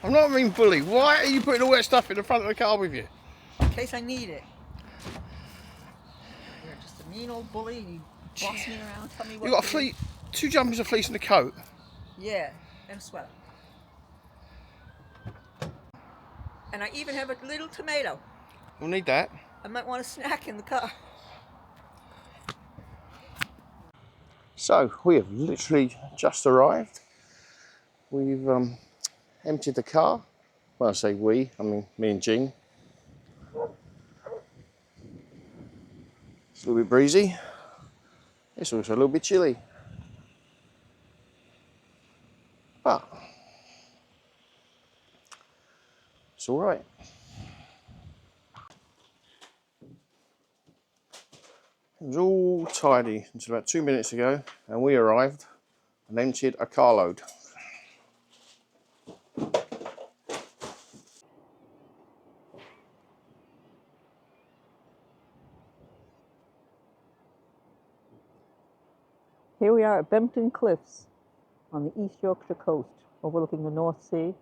I'm not being bully. Why are you putting all that stuff in the front of the car with you? In case I need it. You're just a mean old bully and you boss me around, tell me what You got to a do. fleece, 2 jumpers, a fleece and a coat. Yeah, and a sweater. And I even have a little tomato. We'll need that. I might want a snack in the car. So we have literally just arrived. We've emptied the car. When I say we, I mean me and Jean. It's a little bit breezy. It's also a little bit chilly. But it's all right. It was all tidy until about 2 minutes ago, and we arrived and emptied a carload. Here we are at Bempton Cliffs on the East Yorkshire coast, overlooking the North Sea.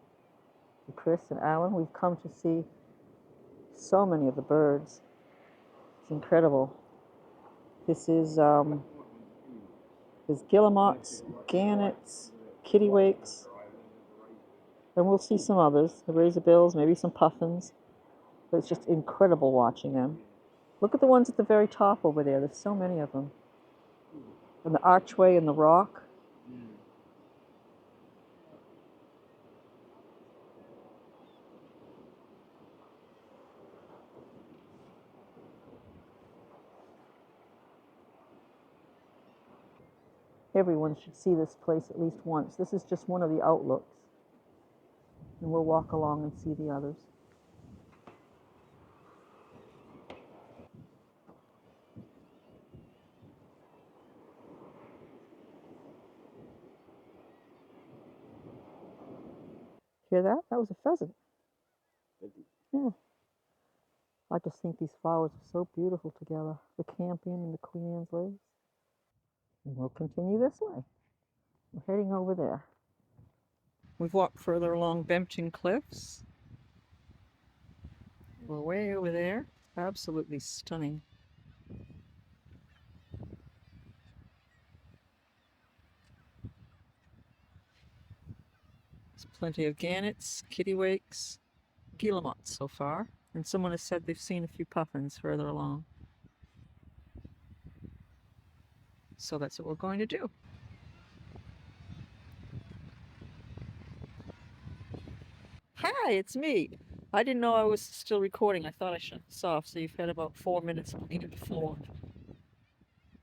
With Chris and Alan, we've come to see so many of the birds. It's incredible. This is there's guillemots, gannets, kittiwakes, and we'll see some others, the razorbills, maybe some puffins. But it's just incredible watching them. Look at the ones at the very top over there. There's so many of them. And the archway and the rock. Everyone should see this place at least once. This is just one of the outlooks. And we'll walk along and see the others. Hear that? That was a pheasant. Yeah. I just think these flowers are so beautiful together. The campion and the Queen Anne's lace. And we'll continue this way. We're heading over there. We've walked further along Bempton Cliffs. We're way over there. Absolutely stunning. There's plenty of gannets, kittiwakes, guillemots so far. And someone has said they've seen a few puffins further along. So that's what we're going to do. Hi, it's me. I didn't know I was still recording. I thought I shut this off, so you've had about 4 minutes looking at the floor.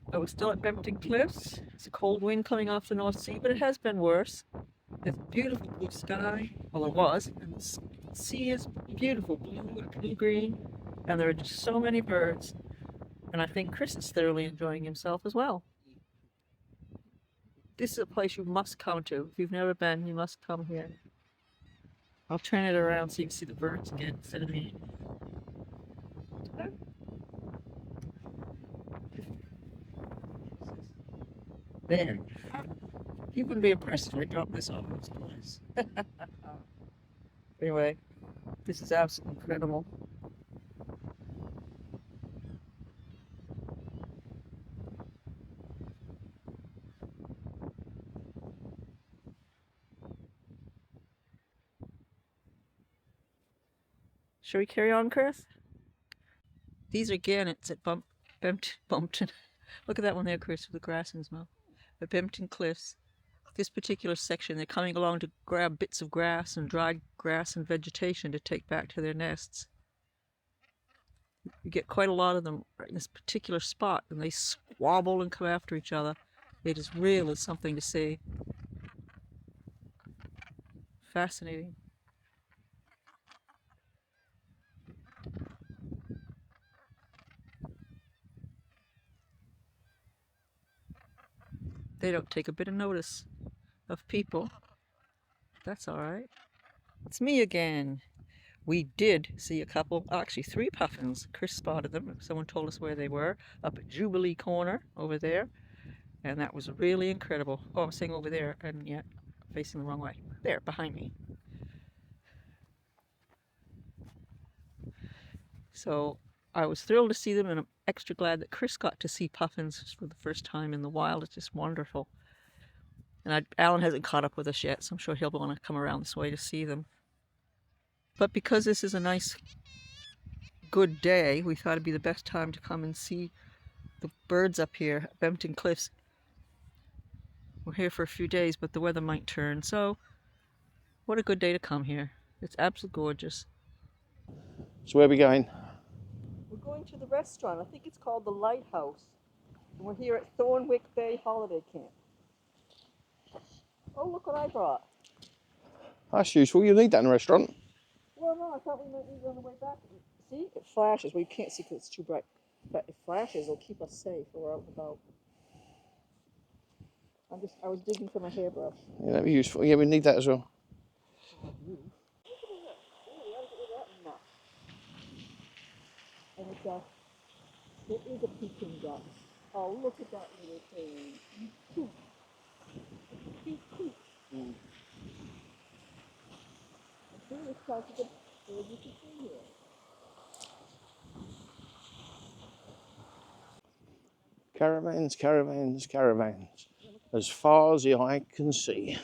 But we're still at Bempton Cliffs. It's a cold wind coming off the North Sea, but it has been worse. There's beautiful blue sky. Well, it was. And the sea is beautiful, blue-green. And there are just so many birds. And I think Chris is thoroughly enjoying himself as well. This is a place you must come to. If you've never been, you must come here. I'll turn it around so you can see the birds again instead of me. There. You wouldn't be impressed if I dropped this off this place. Anyway, this is absolutely incredible. Shall we carry on, Chris? These are gannets at Bempton. Look at that one there, Chris, with the grass in his mouth. At Bempton Cliffs. This particular section, they're coming along to grab bits of grass and dried grass and vegetation to take back to their nests. You get quite a lot of them right in this particular spot, and they squabble and come after each other. It is really something to see. Fascinating. They don't take a bit of notice of people. That's all right. It's me again. We did see a couple, actually 3 puffins. Chris spotted them. Someone told us where they were, up at Jubilee Corner over there. And that was really incredible. Oh, I'm saying over there, and yet facing the wrong way. There, behind me. So I was thrilled to see them, and I'm extra glad that Chris got to see puffins for the first time in the wild. It's just wonderful. And Alan hasn't caught up with us yet, so I'm sure he'll want to come around this way to see them. But because this is a nice, good day, we thought it'd be the best time to come and see the birds up here at Bempton Cliffs. We're here for a few days, but the weather might turn, so what a good day to come here. It's absolutely gorgeous. So where are we going? We're going to the restaurant. I think it's called the Lighthouse. And we're here at Thornwick Bay Holiday Camp. Oh, look what I brought. That's useful. You need that in a restaurant. Well, no, I thought we might need it on the way back. See, it flashes. Well, you can't see because it's too bright. But it flashes. It'll keep us safe when we're out and about. I was digging for my hairbrush. Yeah, that'd be useful. Yeah, we need that as well. And it is a Peking duck. Oh, look at that little thing. Cute. Cute, cute. Here is part of the bird you can see here. Caravans, caravans, caravans. As far as the eye can see.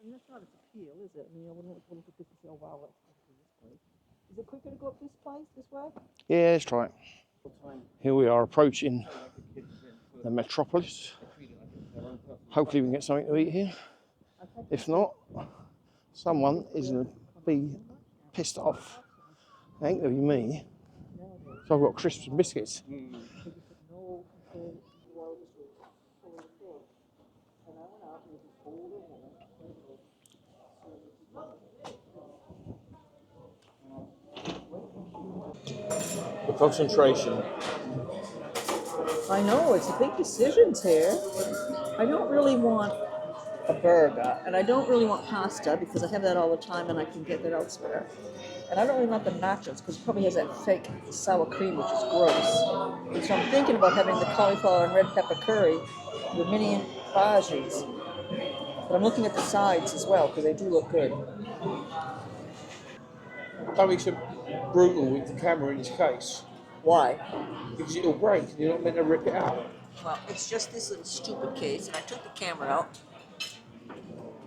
I mean, that's not its appeal, is it? I mean, I wouldn't look at this and say, oh, wow, let's go to this place. Is it quicker to go up this place, this way? Yeah, let's try it. Here we are approaching the metropolis. Hopefully we can get something to eat here. If not, someone is going to be pissed off. It ain't going to be me. So I've got crisps and biscuits. The concentration. I know, it's a big decisions here. I don't really want a burger, and I don't really want pasta because I have that all the time and I can get that elsewhere. And I don't really want the nachos because it probably has that fake sour cream, which is gross. And so I'm thinking about having the cauliflower and red pepper curry with mini bhajis. But I'm looking at the sides as well because they do look good. Don't be so brutal with the camera in this case. Why? Because it'll break and you're not meant to rip it out. Well, it's just this little stupid case, and I took the camera out.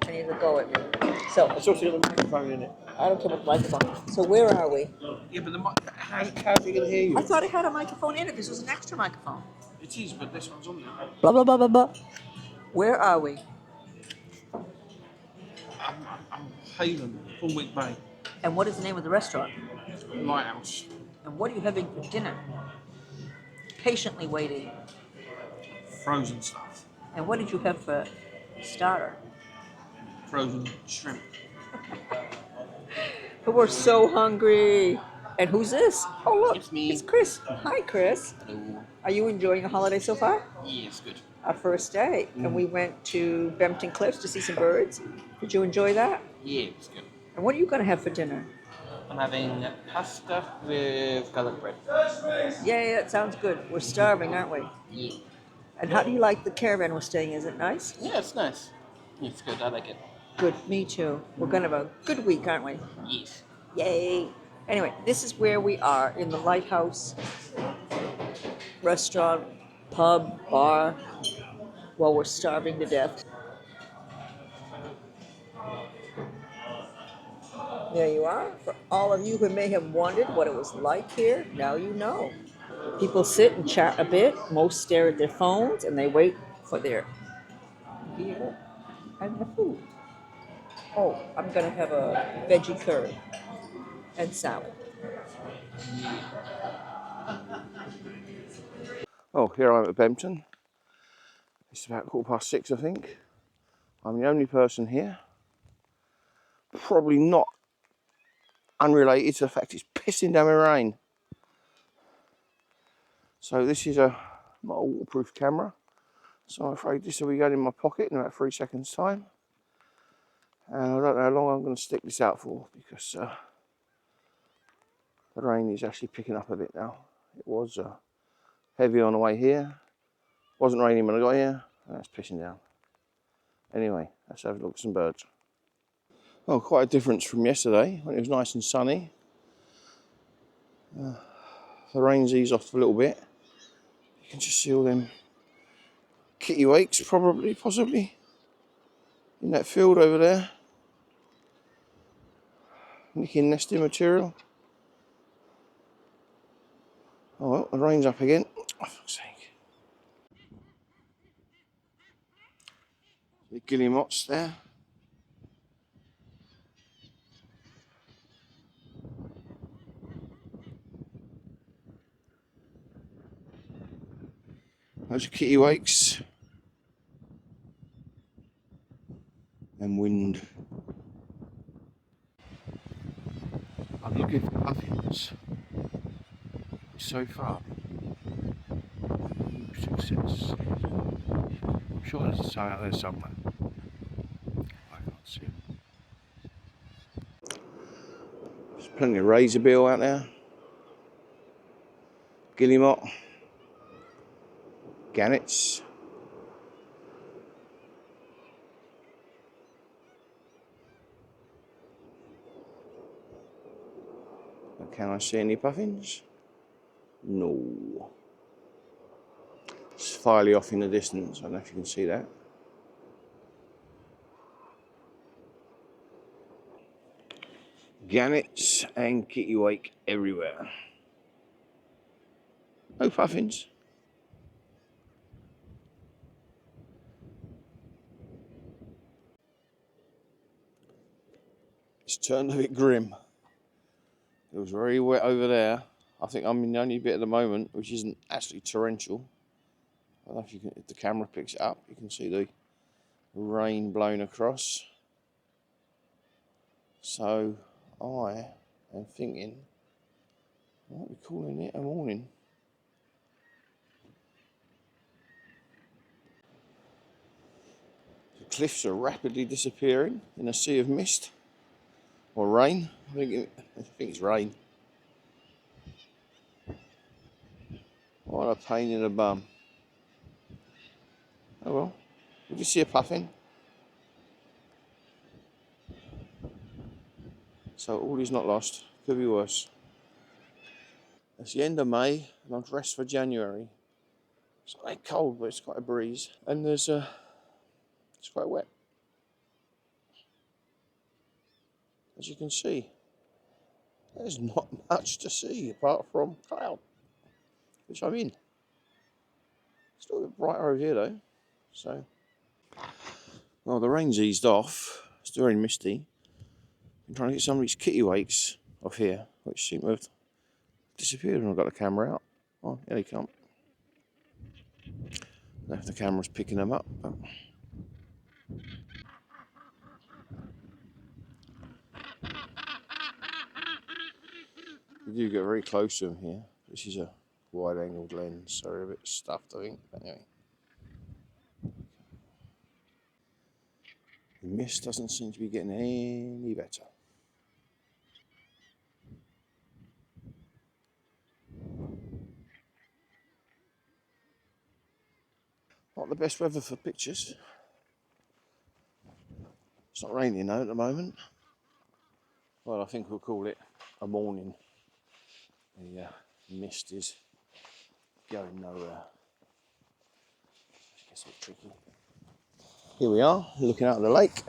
I need to go at me. So, It's also got a microphone in it. I don't care about the microphone. So where are we? Yeah, but how's it going to hear you? I thought it had a microphone in it. This was an extra microphone. It is, but this one's on there. Blah, blah, blah, blah, blah. Where are we? I'm Haven, Thornwick Bay, And what is the name of the restaurant? Lighthouse. And what are you having for dinner? Patiently waiting. Frozen stuff. And what did you have for starter? Frozen shrimp. But we're so hungry. And who's this? Oh, look. It's me. It's Chris. Hi, Chris. Hello. Are you enjoying your holiday so far? Yes, good. Our first day. And we went to Bempton Cliffs to see some birds. Did you enjoy that? Yeah, it's good. And what are you going to have for dinner? I'm having pasta with garlic bread. Yeah, it sounds good. We're starving, aren't we? Yeah. And how do you like the caravan we're staying in? Is it nice? Yeah, it's nice. It's good. I like it. Good, me too. We're going to have a good week, aren't we? Yes. Yay. Anyway, this is where we are in the Lighthouse restaurant, pub, bar, while we're starving to death. There you are. For all of you who may have wondered what it was like here, now you know. People sit and chat a bit. Most stare at their phones and they wait for their beer and the food. Oh, I'm going to have a veggie curry and salad. Oh, here I am at Bempton. It's about 6:15, I think. I'm the only person here. Probably not unrelated to the fact it's pissing down with rain. So this is not a waterproof camera. So I'm afraid this will be going in my pocket in about 3 seconds time. And I don't know how long I'm going to stick this out for because the rain is actually picking up a bit now. It was heavy on the way here. Wasn't raining when I got here, and that's pissing down. Anyway, let's have a look at some birds. Oh, quite a difference from yesterday when it was nice and sunny. The rain's eased off a little bit. You can just see all them kittiwakes, possibly, in that field over there. Nicking nesting material. Oh well, the rain's up again. Oh, for fuck's sake. The guillemots there. Those are kittiwakes. And wind. I'm looking for puffins. So far, success. I'm sure there's a sign out there somewhere. I can't see it. There's plenty of razorbill out there. Guillemot. Gannets. But can I see any puffins? No. It's fairly off in the distance. I don't know if you can see that. Gannets and kittiwake everywhere. No puffins. It's turned a bit grim. It was very wet over there. I think I'm in the only bit at the moment which isn't actually torrential. I don't know if you can, if the camera picks it up, you can see the rain blowing across. So I am thinking I might be calling it a morning. The cliffs are rapidly disappearing in a sea of mist or rain. I think it's rain. What a pain in the bum. Oh well. Did you see a puffin? So all is not lost. Could be worse. It's the end of May and I'm dressed for January. It's quite cold, but it's quite a breeze. And it's quite wet. As you can see, there's not much to see apart from cloud, which I'm in. It's still a bit brighter over here though. So, well, the rain's eased off. It's very misty. I'm trying to get some of these kittiwakes off here, which seem to have disappeared when I got the camera out. Oh, here they come. I don't know if the camera's picking them up, but you do get very close to them here. This is a wide-angled lens, so they're a bit stuffed, I think. But anyway, the mist doesn't seem to be getting any better. Not the best weather for pictures. It's not raining though at the moment. Well, I think we'll call it a morning. The mist is going nowhere. It gets a bit tricky. Here we are, looking out at the lake,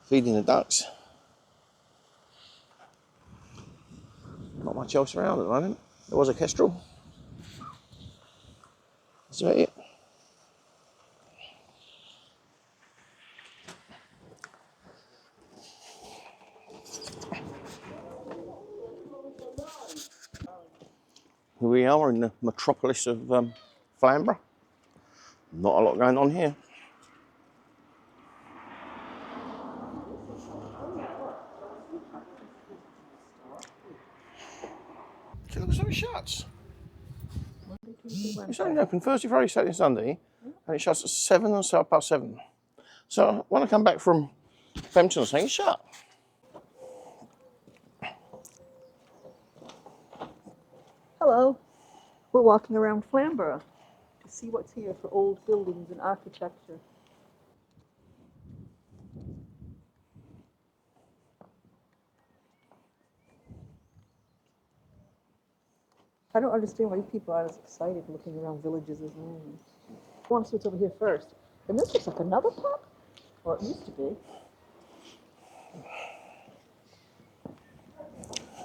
feeding the ducks. Not much else around at the moment. There was a kestrel. That's about it. Here we are in the metropolis of Flamborough. Not a lot going on here. So look at some shuts. It's only open Thursday, Friday, Saturday, Sunday, and it shuts at 7 or so past 7. So when I come back from Bempton or something, it's shut. Hello. We're walking around Flamborough to see what's here for old buildings and architecture. I don't understand why you people are as excited looking around villages as I am. I want to see what's over here first. And this looks like another pub? Or it used to be.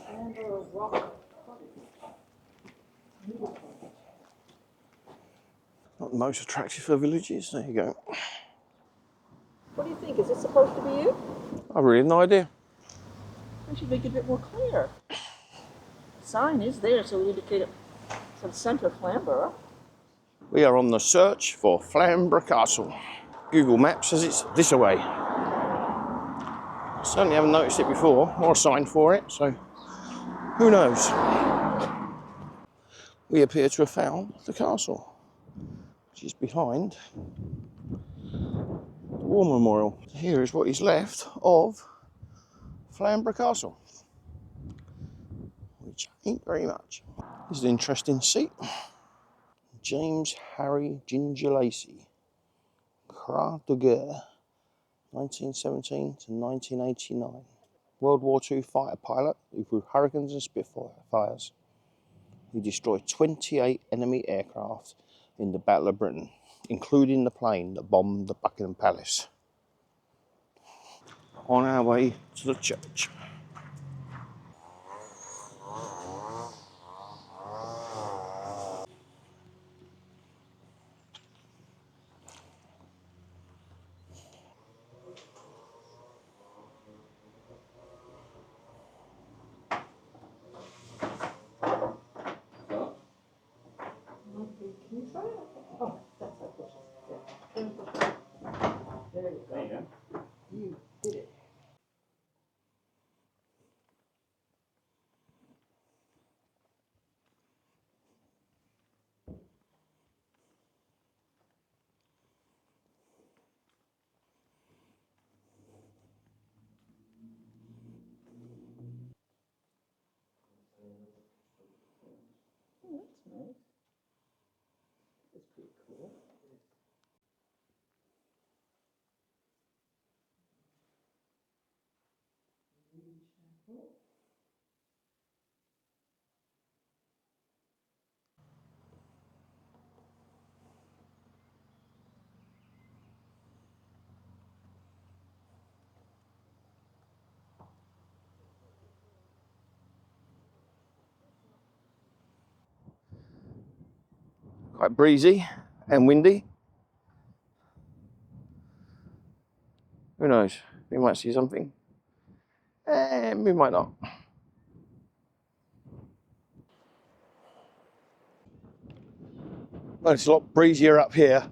And a rock. Not the most attractive for villages. There you go. What do you think? Is this supposed to be you? I really have no idea. We should make it a bit more clear. The sign is there, so we indicate it. Some center Flamborough. We are on the search for Flamborough Castle. Google Maps says it's this way. Certainly haven't noticed it before, or a sign for it, so who knows? We appear to have found the castle, which is behind the War Memorial. Here is what is left of Flamborough Castle, which ain't very much. This is an interesting seat. James Harry Ginger Lacey, Croix de Guerre, 1917 to 1989. World War II fighter pilot who flew Hurricanes and Spitfires. He destroyed 28 enemy aircraft in the Battle of Britain, including the plane that bombed the Buckingham Palace. On our way to the church. Can you try it? Oh, that's how it pushes. There you go. There you go. You did it. Oh, that's nice. That's pretty cool. Quite breezy and windy. Who knows? We might see something. And we might not. Well, it's a lot breezier up here.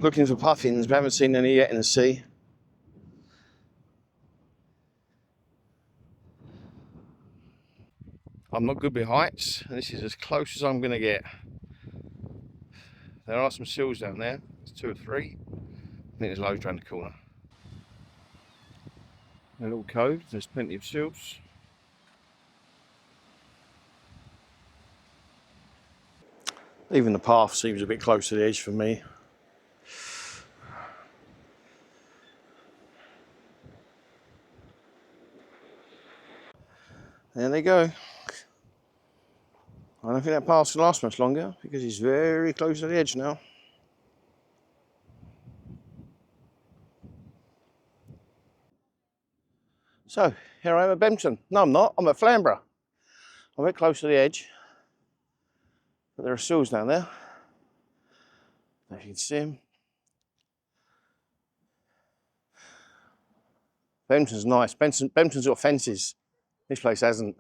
Looking for puffins, but haven't seen any yet in the sea. I'm not good with heights, and this is as close as I'm going to get. There are some seals down there. There's 2 or 3. I think there's loads around the corner. A little cove, there's plenty of seals. Even the path seems a bit close to the edge for me. There they go. I don't think that path will last much longer because it's very close to the edge now. So, here I am at Bempton. No, I'm not. I'm at Flamborough. I'm a bit close to the edge. But there are seals down there. If you can see them. Bempton's nice. Bempton's got fences. This place hasn't.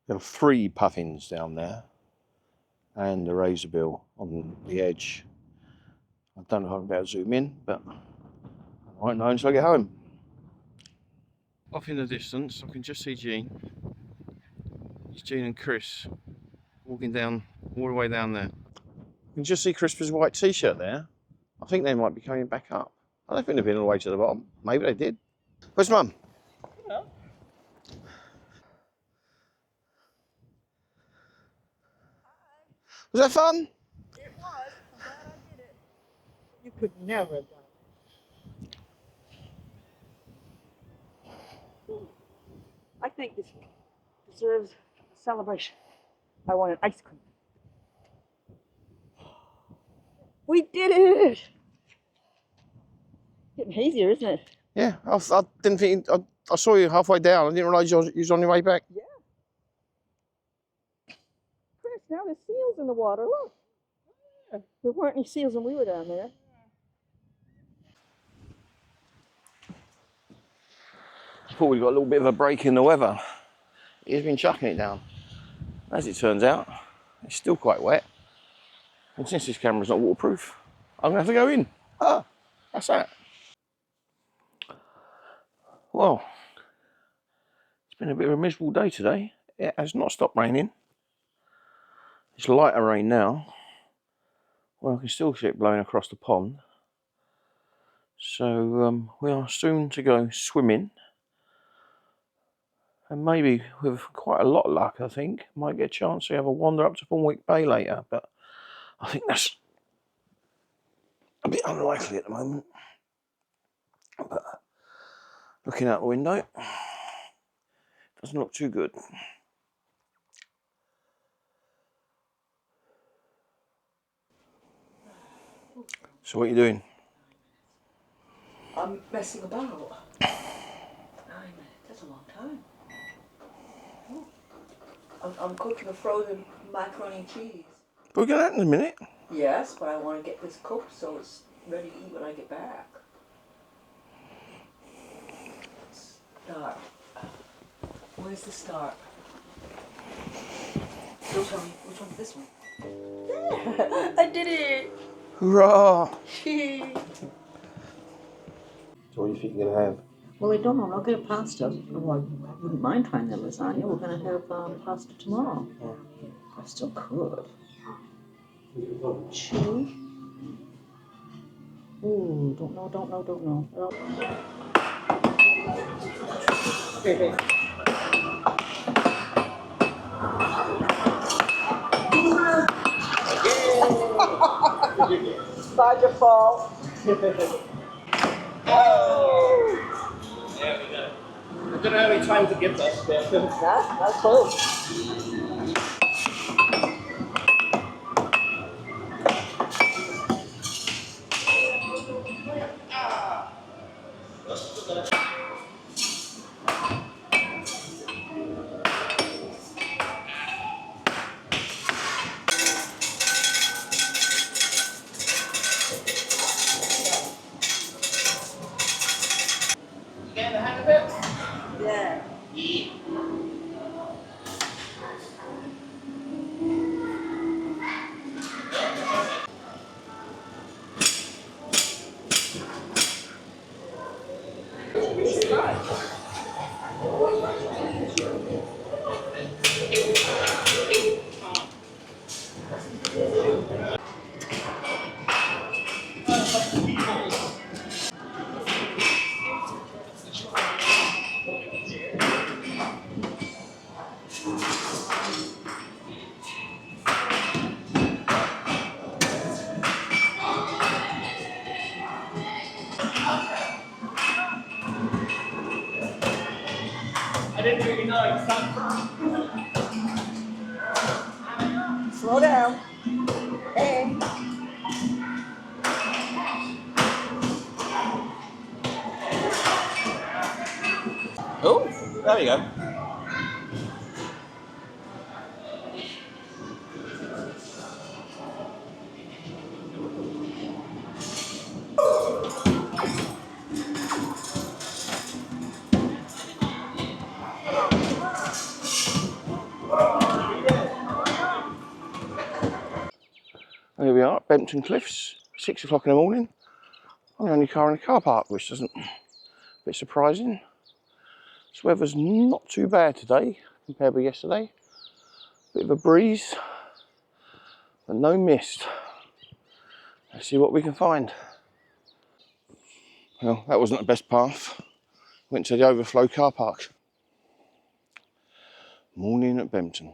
There are 3 puffins down there and a razorbill on the edge. I don't know if I'll be able to zoom in, but I won't know until I get home. Off in the distance, I can just see Jean. It's Jean and Chris walking down, all the way down there. You can just see Crisp's white t-shirt there. I think they might be coming back up. I don't think they've been all the way to the bottom. Maybe they did. Where's Mum? Yeah. Was that fun? It was. I'm glad I did it. You could never have done it. I think this deserves a celebration. I want an ice cream. We did it! Getting hazier, isn't it? Yeah, I didn't think. I saw you halfway down. I didn't realise you was on your way back. Yeah. Chris, now there's seals in the water. Look. There weren't any seals when we were down there. I thought we got a little bit of a break in the weather. He's been chucking it down. As it turns out, it's still quite wet. And since this camera's not waterproof, I'm going to have to go in. Ah, that's that. Well, it's been a bit of a miserable day today. It has not stopped raining. It's lighter rain now. Well, I can still see it blowing across the pond. So we are soon to go swimming. And maybe with quite a lot of luck, I think, might get a chance to have a wander up to Bournemouth Bay later. But I think that's a bit unlikely at the moment. But looking out the window, doesn't look too good. So what are you doing? I'm messing about. 9 minutes, that's a long time. I'm cooking a frozen macaroni and cheese. We're going to that in a minute. Yes, but I want to get this cooked so it's ready to eat when I get back. Start. Where's the start? Don't tell me. Which one's this one? I did it! Hurrah! So what do you think you're going to have? well, I don't know. I'll get a pasta. Well, I wouldn't mind trying the lasagna. We're going to have pasta tomorrow. I still could. Chewy. Ooh, don't know. By default. There we go. I don't know how many times it gives us, but That's close. you getting the hang of it? Yeah. Yeah. I didn't really know exactly. Slow down. Hey. Oh, there we go. Here we are at Bempton Cliffs, 6 o'clock in the morning. I'm the only car in the car park, which isn't a bit surprising. This weather's not too bad today compared with yesterday. Bit of a breeze, but no mist. Let's see what we can find. Well, that wasn't the best path. Went to the overflow car park. Morning at Bempton.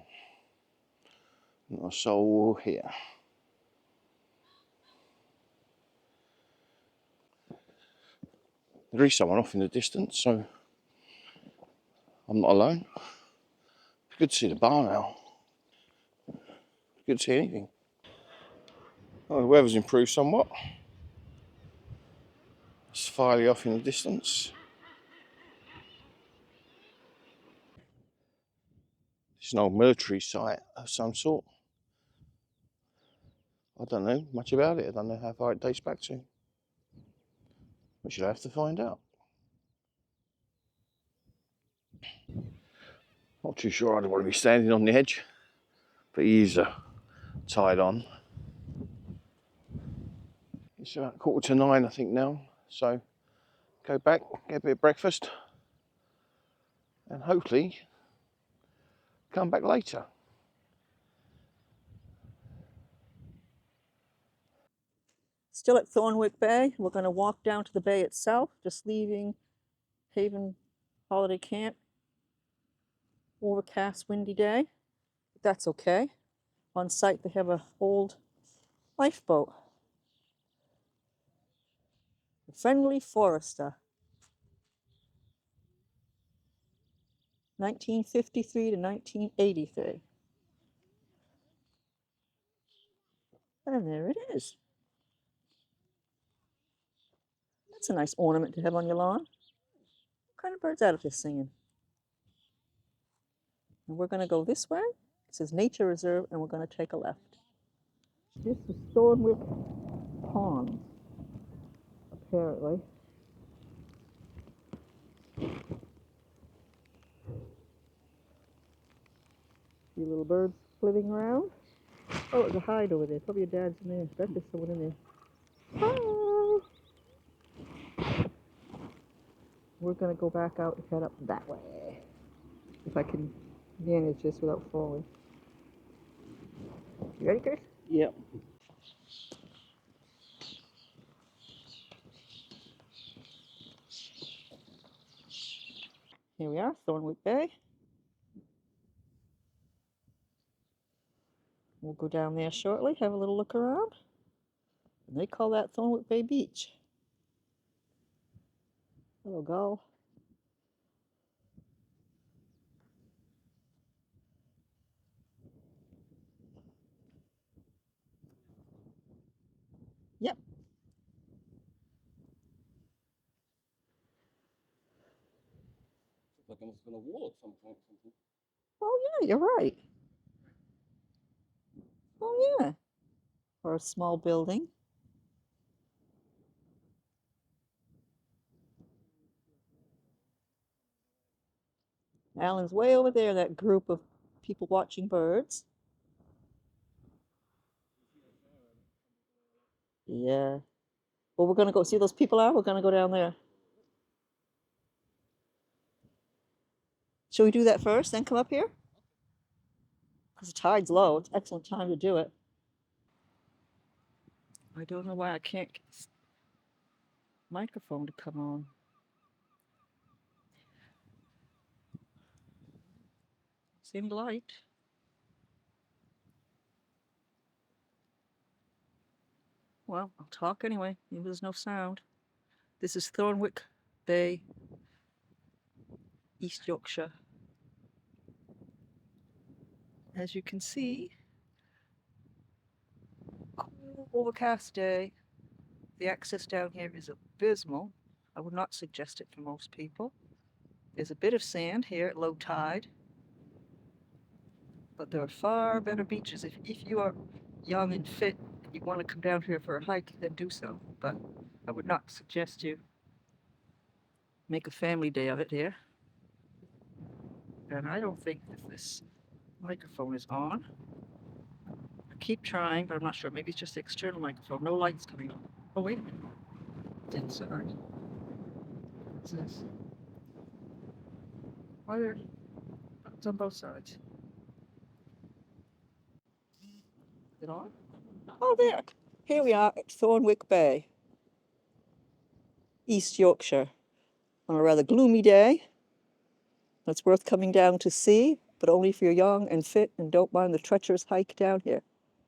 Not a soul here. There is someone off in the distance, so I'm not alone. Good to see the bar now. Good to see anything. Oh, the weather's improved somewhat. It's Filey off in the distance. It's an old military site of some sort. I don't know much about it. I don't know how far it dates back to. We should have to find out. Not too sure I don't want to be standing on the edge, but he is tied on. It's about 8:45, I think, now. So go back, get a bit of breakfast, and hopefully come back later. Still at Thornwick Bay. We're going to walk down to the bay itself, just leaving Haven Holiday Camp. Overcast, windy day. But that's okay. On site, they have an old lifeboat. The Friendly Forester. 1953 to 1983. And there it is. That's a nice ornament to have on your lawn. What kind of bird's that just singing? And we're going to go this way. It says Nature Reserve, and we're going to take a left. This is Thornwick Pond, apparently. See little birds flitting around. Oh, there's a hide over there. Probably your dad's in there. That's just someone in there. Hi! We're going to go back out and head up that way. If I can manage this without falling. You ready, Chris? Yep. Here we are, Thornwick Bay. We'll go down there shortly, have a little look around. And they call that Thornwick Bay Beach. Little gull. Yep. Like I must have been a wall at some point. Oh yeah, you're right. Oh yeah. Or a small building. Alan's way over there, that group of people watching birds. Yeah. Well, we're going to go see those people are. We're going to go down there. Shall we do that first, then come up here? Because the tide's low. It's an excellent time to do it. I don't know why I can't get this microphone to come on. Seemed light. Well, I'll talk anyway. Maybe there's no sound. This is Thornwick Bay, East Yorkshire. As you can see, cool overcast day. The access down here is abysmal. I would not suggest it for most people. There's a bit of sand here at low tide, but there are far better beaches. If you are young and fit and you want to come down here for a hike, then do so. But I would not suggest you make a family day of it here. And I don't think that this microphone is on. I keep trying, but I'm not sure. Maybe it's just the external microphone. No lights coming on. Oh, wait a minute. It's inside. What's this? Why are there buttons on both sides? Is it on? Oh, there. Here we are at Thornwick Bay, East Yorkshire, on a rather gloomy day. It's worth coming down to see, but only if you're young and fit and don't mind the treacherous hike down here.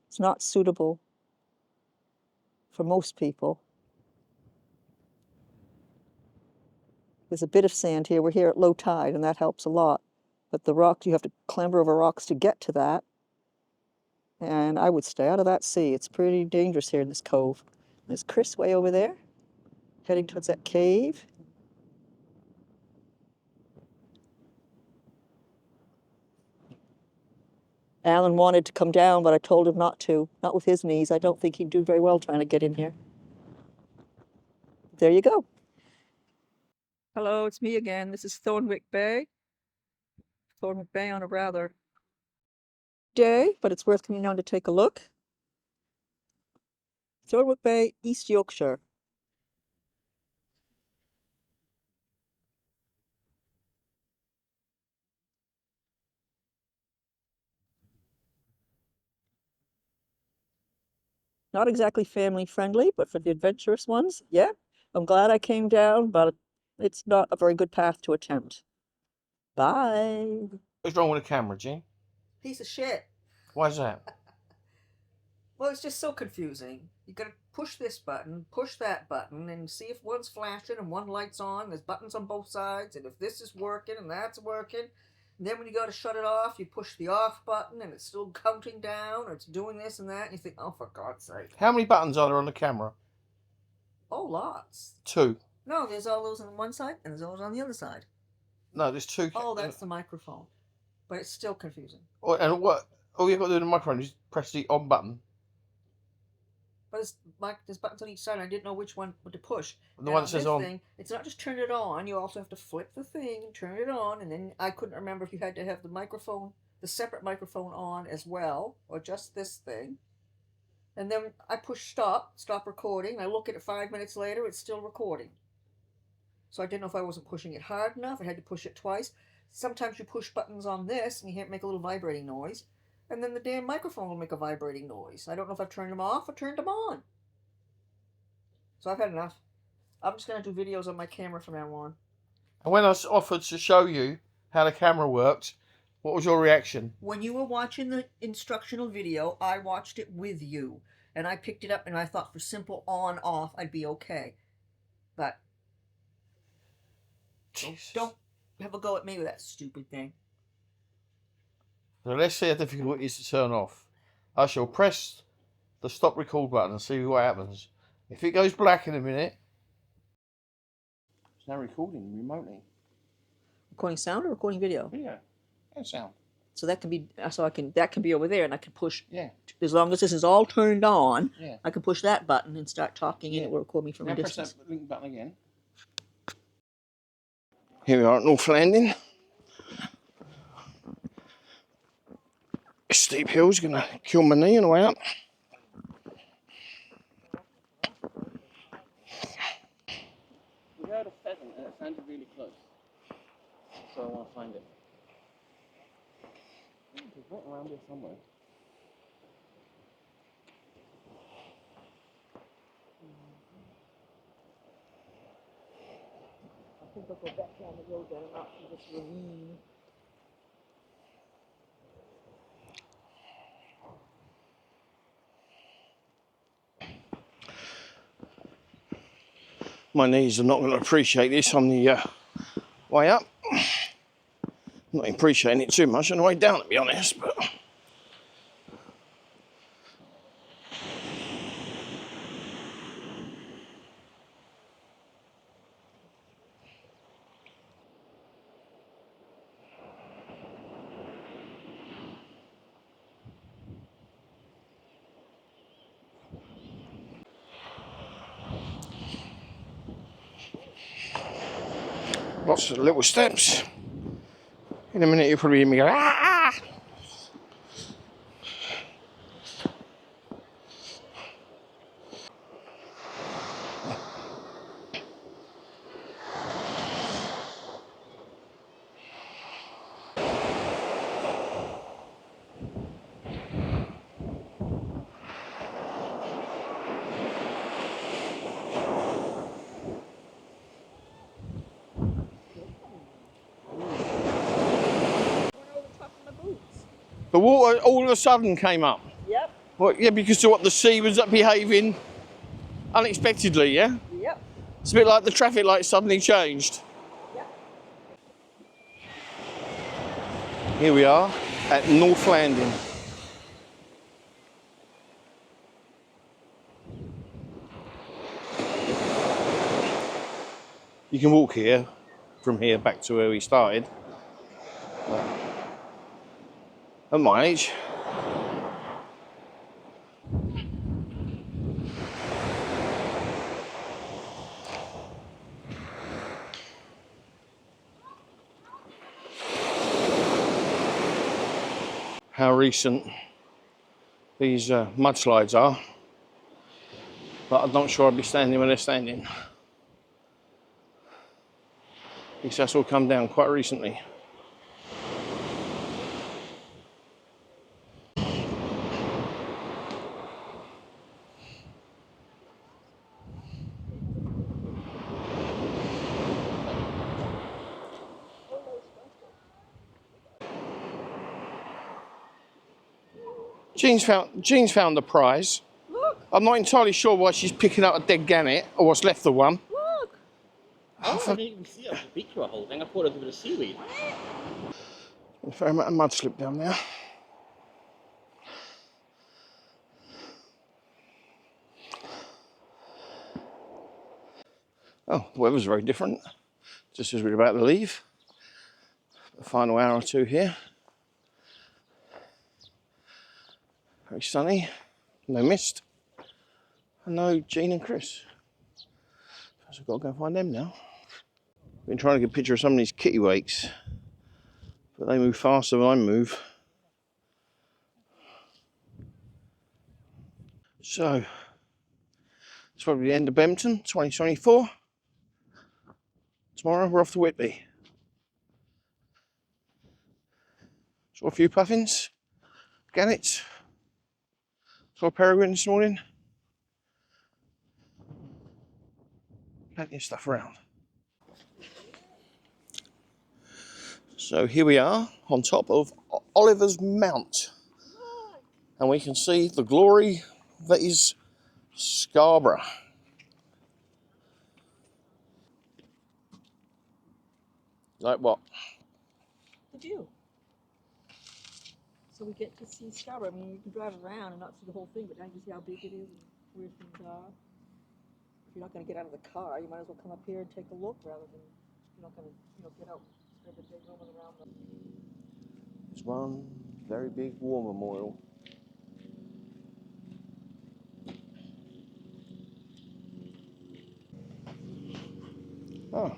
It's not suitable for most people. There's a bit of sand here. We're here at low tide, and that helps a lot. But the rocks, you have to clamber over rocks to get to that. And I would stay out of that sea. It's pretty dangerous here in this cove. There's Chris way over there, heading towards that cave. Alan wanted to come down, but I told him not to. Not with his knees. I don't think he'd do very well trying to get in here. There you go. Hello, it's me again. This is Thornwick Bay. Thornwick Bay on a rather day, but it's worth coming down to take a look. Thornwick Bay, East Yorkshire. Not exactly family friendly, but for the adventurous ones, yeah. I'm glad I came down, but it's not a very good path to attempt. Bye. What's wrong with the camera, Jean? Piece of shit. Why is that? Well, it's just so confusing. You gotta push this button, push that button, and see if one's flashing and one light's on. There's buttons on both sides, and if this is working and that's working. And then when you go to shut it off, you push the off button and it's still counting down, or it's doing this and that, and you think, oh, for God's sake. How many buttons are there on the camera? Oh, lots. 2. No, there's all those on one side and there's all on the other side. No, there's 2. Oh, that's the microphone. But it's still confusing. Oh, and what? All you've got to do with the microphone is press the on button. But there's buttons on each side, and I didn't know which one to push. The one that says on. Thing, it's not just turn it on. You also have to flip the thing and turn it on. And then I couldn't remember if you had to have the microphone, the separate microphone on as well, or just this thing. And then I push stop recording. I look at it 5 minutes later, it's still recording. So I didn't know if I wasn't pushing it hard enough. I had to push it twice. Sometimes you push buttons on this and you hear it make a little vibrating noise. And then the damn microphone will make a vibrating noise. I don't know if I've turned them off or turned them on. So I've had enough. I'm just going to do videos on my camera from now on. And when I offered to show you how the camera worked, what was your reaction? When you were watching the instructional video, I watched it with you. And I picked it up and I thought for simple on-off, I'd be okay. But don't have a go at me with that stupid thing. So let's see how difficult it is to turn off. I shall press the stop record button and see what happens. If it goes black in a minute, it's now recording remotely. Recording sound or recording video? Video and sound. So that can be that can be over there, and I can push. Yeah. As long as this is all turned on, yeah. I can push that button and start talking, and it will record me from a distance. Press that link button again. Here we are at North Landing. Steep hill's gonna kill my knee on the way up. We heard a pheasant and it sounded really close. So I want to find it. There's one around here somewhere. I think I'll go back down the road then and not through this ravine. My knees are not going to appreciate this on the way up. Not appreciating it too much on the way down, to be honest. But lots of little steps. In a minute you'll probably hear me go, ah! The water all of a sudden came up. Yep. Well, yeah, because of what the sea was behaving unexpectedly, yeah? Yep. It's a bit like the traffic light suddenly changed. Here we are at North Landing. You can walk here, from here back to where we started. At my age. How recent these mudslides are, but I'm not sure I'll be standing when they're standing. Because that's all come down quite recently. Jean's found the prize. Look! I'm not entirely sure why she's picking up a dead gannet or what's left of one. Look! Oh, I didn't even see it. The beak you were holding. I thought it was a bit of seaweed. A fair amount of mud slip down there. Oh, the weather's very different. Just as we're about to leave. The final hour or two here. Very sunny. No mist. And no Jean and Chris. So I've got to go and find them now. Been trying to get a picture of some of these kittiwakes, but they move faster than I move. So, it's probably the end of Bempton, 2024. Tomorrow we're off to Whitby. Saw a few puffins, gannets, saw a peregrine this morning. Plenty of stuff around. So here we are on top of Oliver's Mount, and we can see the glory that is Scarborough. Like what? The view. So we get to see Scarborough. I mean, you can drive around and not see the whole thing, but now you can see how big it is and where things are. If you're not going to get out of the car, you might as well come up here and take a look rather than you're not going to, get out and spend a day roaming around. There's one very big war memorial. Oh,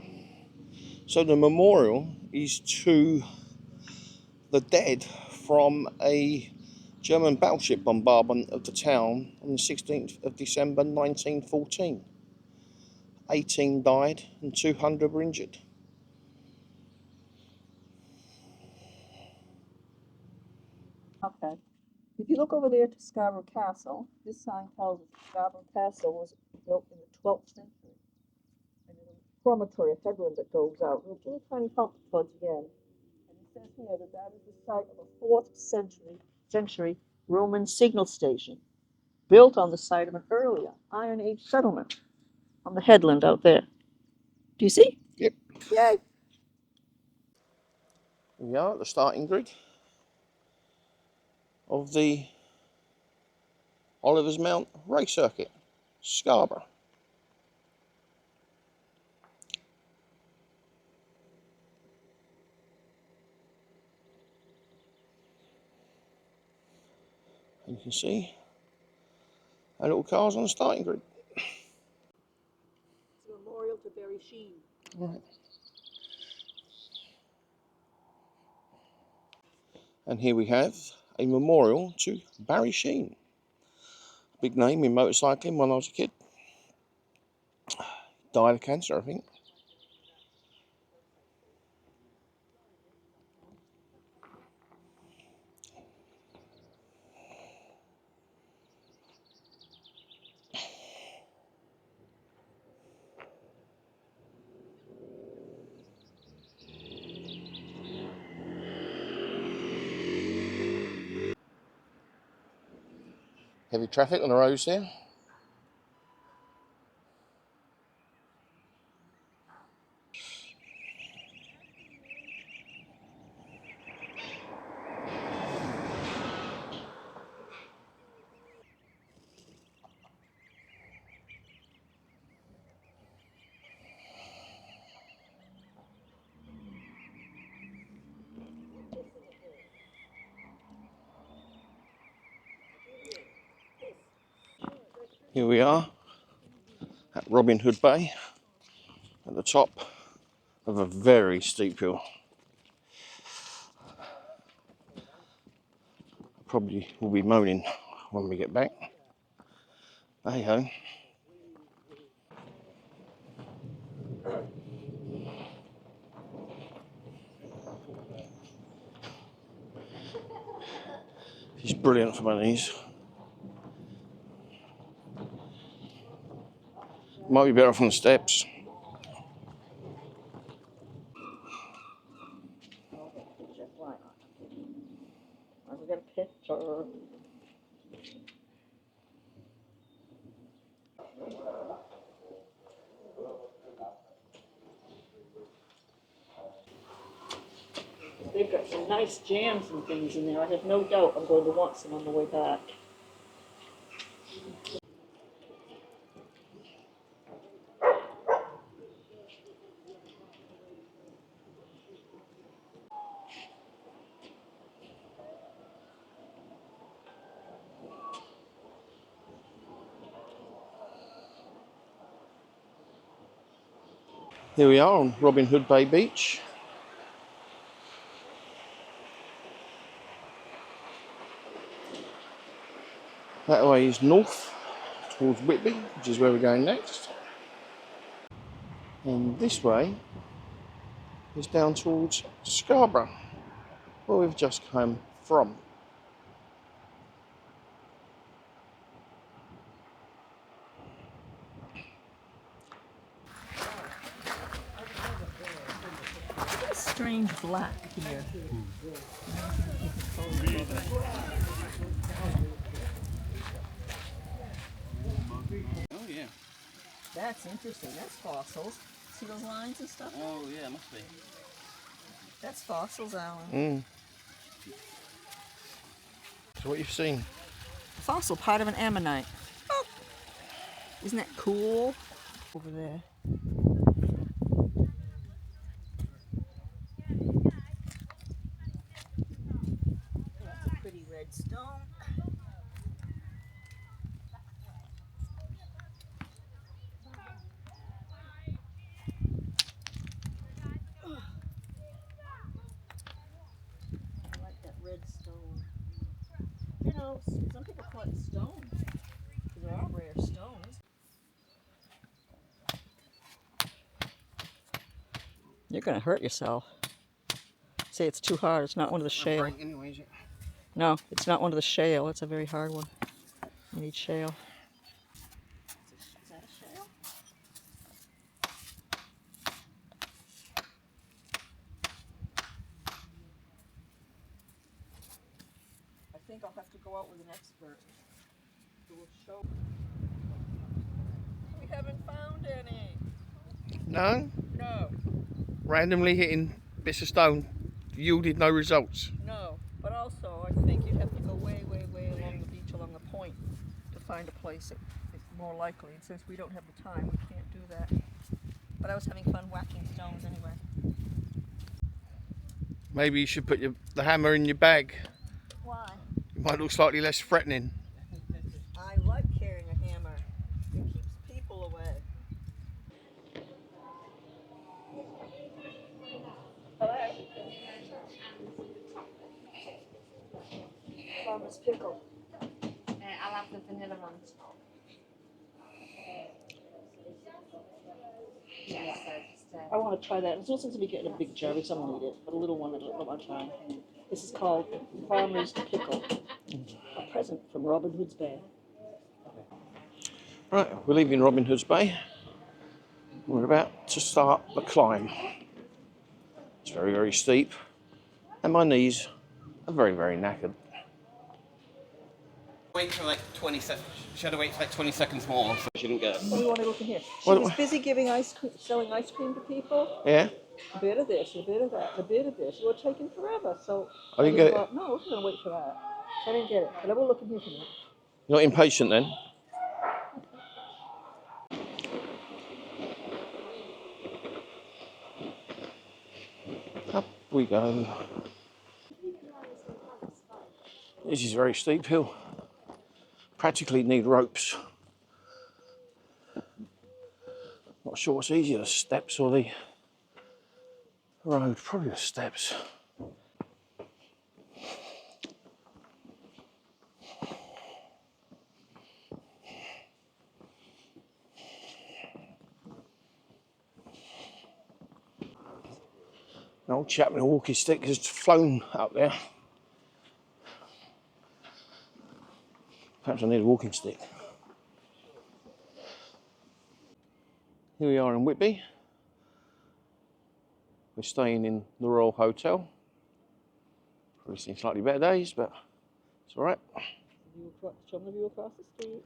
so the memorial is to the dead from a German battleship bombardment of the town on the 16th of December 1914. 18 died and 200 were injured. Okay. If you look over there to Scarborough Castle, this sign tells us Scarborough Castle was built in the 12th century. And there's a promontory, a headland that goes out. There's a little tiny hump towards the end. And it says here that that is the site of a 4th century Roman signal station, built on the site of an earlier Iron Age settlement on the headland out there. Do you see? Yep. Yay. We are at the starting grid of the Oliver's Mount race circuit, Scarborough. And you can see our little cars on the starting grid. It's a memorial to Barry Sheen. All right. And here we have a memorial to Barry Sheen. Big name in motorcycling when I was a kid. Died of cancer, I think. Heavy traffic on the roads there. Here we are at Robin Hood Bay, at the top of a very steep hill. Probably will be moaning when we get back. Hey ho. She's brilliant for my knees. Might be better off on the steps. I'll get a picture. They've got some nice jams and things in there. I have no doubt I'm going to want some on the way back. Here we are on Robin Hood Bay Beach. That way is north towards Whitby, which is where we're going next. And this way is down towards Scarborough, where we've just come from. Strange black here. Oh yeah. That's interesting. That's fossils. See those lines and stuff? Oh yeah, must be. That's fossils, Alan. So what you've seen? A fossil part of an ammonite. Oh. Isn't that cool? Over there. That's a pretty red stone. I like that red stone. You know, some people call it stones. There are rare stones. You're gonna hurt yourself. Say it's too hard. It's not one of the shale. Anyway, is it? No, it's not one of the shale. It's a very hard one. You need shale. Is that a shale? I think I'll have to go out with an expert who will show. We haven't found any. No? No, Randomly hitting bits of stone yielded no results. no. But also, I think you'd have to go way, way, way along the beach, along the point, to find a place that is more likely. And since we don't have the time, we can't do that. But I was having fun whacking stones anyway. Maybe you should put the hammer in your bag. Why? It might look slightly less threatening. I like carrying a hammer. It keeps people away. Farmer's pickle. I'll have the vanilla ones. Yeah, so just, I want to try that. It's not supposed to be getting a big jar because I'm going to eat it, but a little one I want to try. This is called Farmer's Pickle. A present from Robin Hood's Bay. Right, we're leaving Robin Hood's Bay. We're about to start the climb. It's very, very steep, and my knees are very, very knackered. Wait for like 20 seconds. She had to wait for like 20 seconds more, so she didn't get it. What do you want to look in here? She What- was busy giving ice cream, selling ice cream to people. Yeah? A bit of this, a bit of that, a bit of this. You were taking forever, so I didn't get it. thought, no, I wasn't going to wait for that. So I didn't get it, but I will look in here for a minute. You're not impatient then? Up we go. This is a very steep hill. Practically need ropes Not sure what's easier, the steps or the road. Probably the steps. An old chap with a walking stick has flown up there. Perhaps I need a walking stick. Here we are in Whitby. We're staying in the Royal Hotel. Probably seen slightly better days, but it's all right. Show them the view across the street.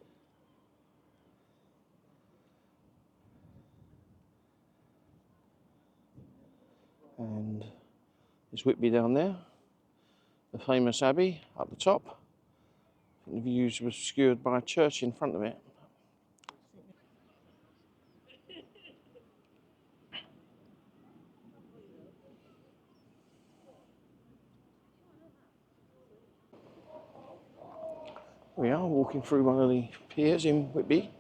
And there's Whitby down there. The famous Abbey up the top. I think the views were obscured by a church in front of it. We are walking through one of the piers in Whitby.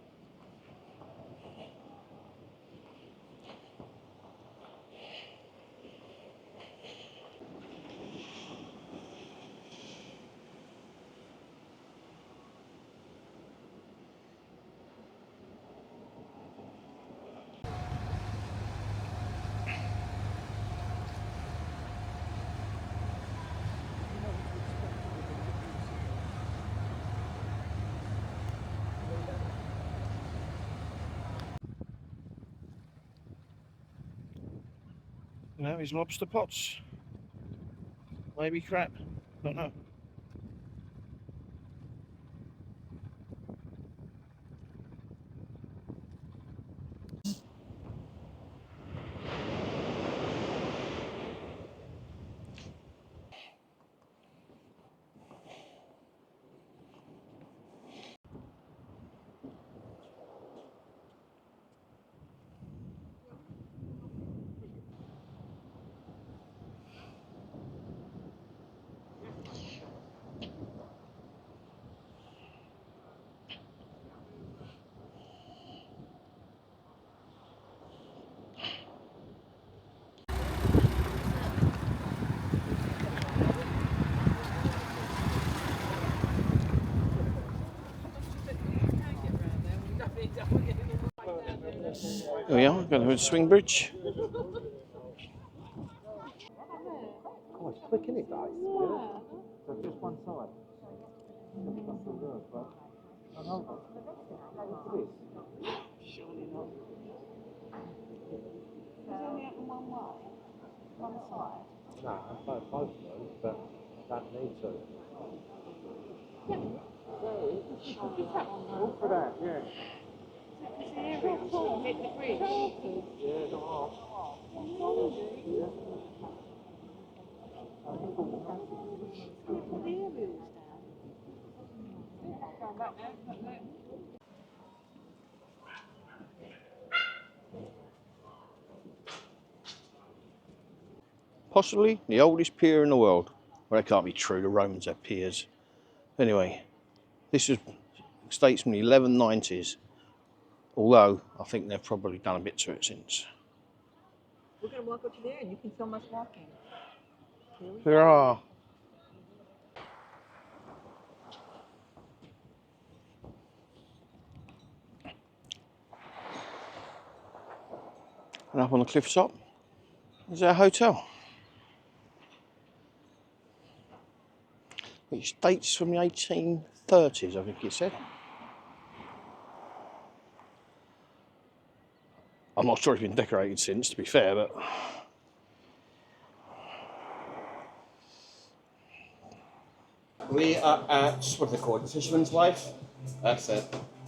Now his lobster pots. Maybe crap. Don't know. There we are, going to the swing bridge. Oh, it's quick, isn't it, guys? Yeah. So just one side. That's so good, but I know. Look at this. Surely not. It's only open one way, one side. No, both of them, but I don't need to. Look for that, yeah. Hit the bridge. Yeah, not half. Yeah. Possibly the oldest pier in the world. Well, that can't be true, the Romans had piers. Anyway, this is states from the 1190s, although I think they've probably done a bit to it since. We're going to walk up to there and you can film us walking. There are. And up on the cliff top is our hotel, which dates from the 1830s, I think it said. I'm not sure it's been decorated since, to be fair, but We are at, what's it called, the Fisherman's Wife? That's it.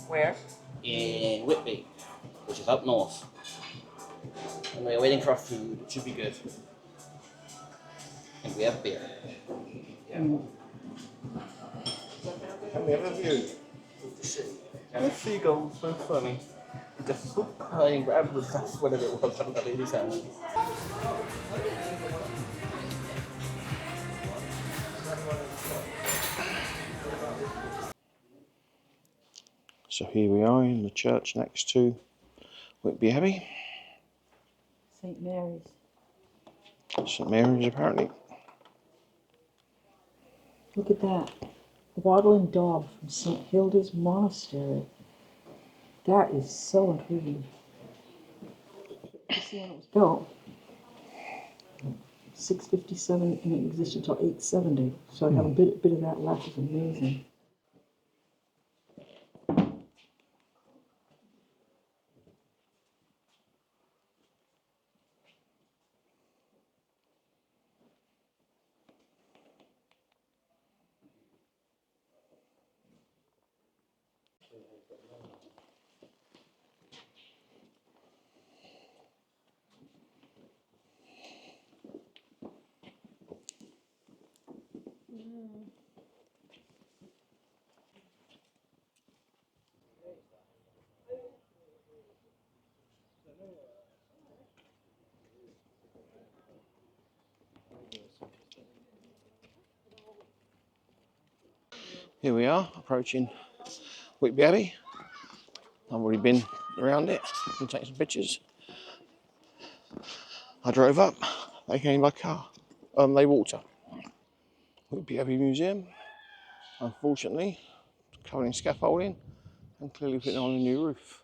Where? In Whitby, which is up north. And we're waiting for our food, it should be good. And we have beer. Yeah. Can we have a view? And the seagulls, so funny. Just playing, grab the stuff, whatever it was, on the lady's hand. So here we are in the church next to Whitby Abbey. St. Mary's. St Mary's apparently. Look at that. Wattle and daub from St. Hilda's Monastery. That is so intriguing. You see when it was built? 657 and it existed until 870. So I have a bit of that left. It's amazing. Here we are approaching Whitby Abbey. I've already been around it and taken some pictures. I drove up, they came by car. They walked up. Whitby Abbey Museum, unfortunately, covered in scaffolding and clearly putting on a new roof.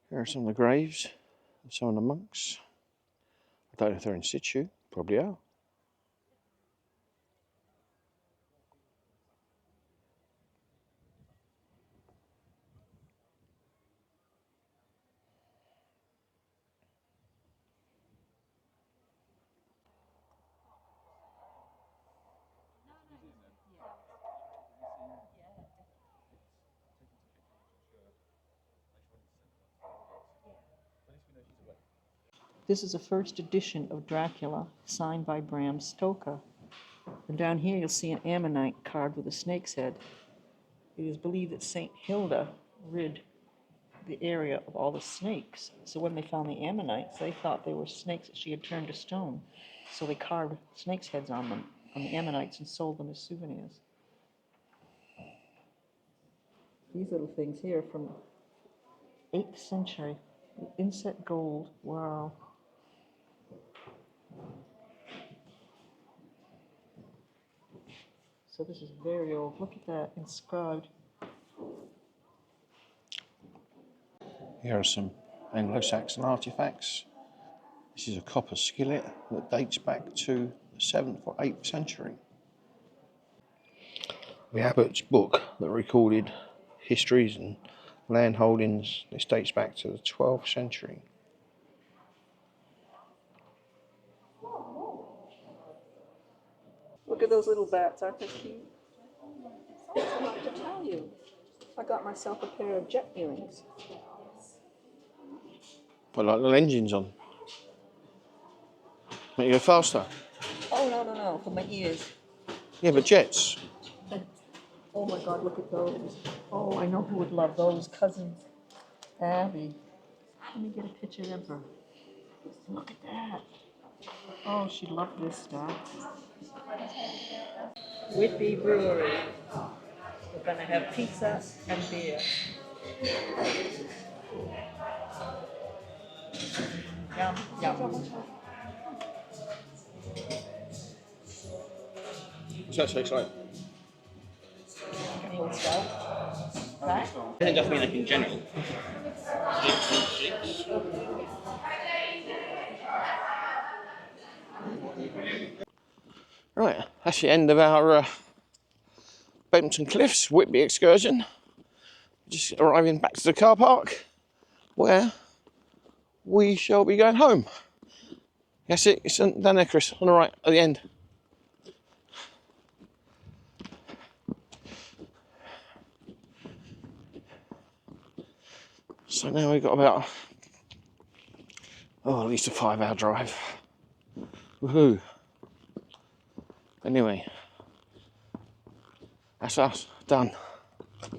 Here are some of the graves of some of the monks. I don't know if they're in situ, probably are. This is a first edition of Dracula, signed by Bram Stoker. And down here you'll see an ammonite carved with a snake's head. It is believed that St. Hilda rid the area of all the snakes. So when they found the ammonites, they thought they were snakes that she had turned to stone. So they carved snakes' heads on them, on the ammonites, and sold them as souvenirs. These little things here from 8th century. Inset gold. Wow. So this is very old. Look at that, inscribed. Here are some Anglo-Saxon artifacts. This is a copper skillet that dates back to the 7th or 8th century. The Abbott's book that recorded histories and land holdings, this dates back to the 12th century. Look at those little bats, aren't they cute? I forgot to tell you. I got myself a pair of jet earrings. But like little engines on. Make you go faster. Oh, no, for my ears. Yeah, but jets. Oh my God, look at those. Oh, I know who would love those. Cousin Abby. Let me get a picture of her. Look at that. Oh, she'd love this stuff. Whitby Brewery. We're gonna have pizza and beer. Yum, yum. What's that taste like? Old style. Right? I think that's mean like in general. Right, that's the end of our Bempton Cliffs Whitby excursion. Just arriving back to the car park where we shall be going home. That's it, it's down there, Chris, on the right at the end. So now we've got about, at least a 5-hour drive. Woohoo. Anyway, that's us, done.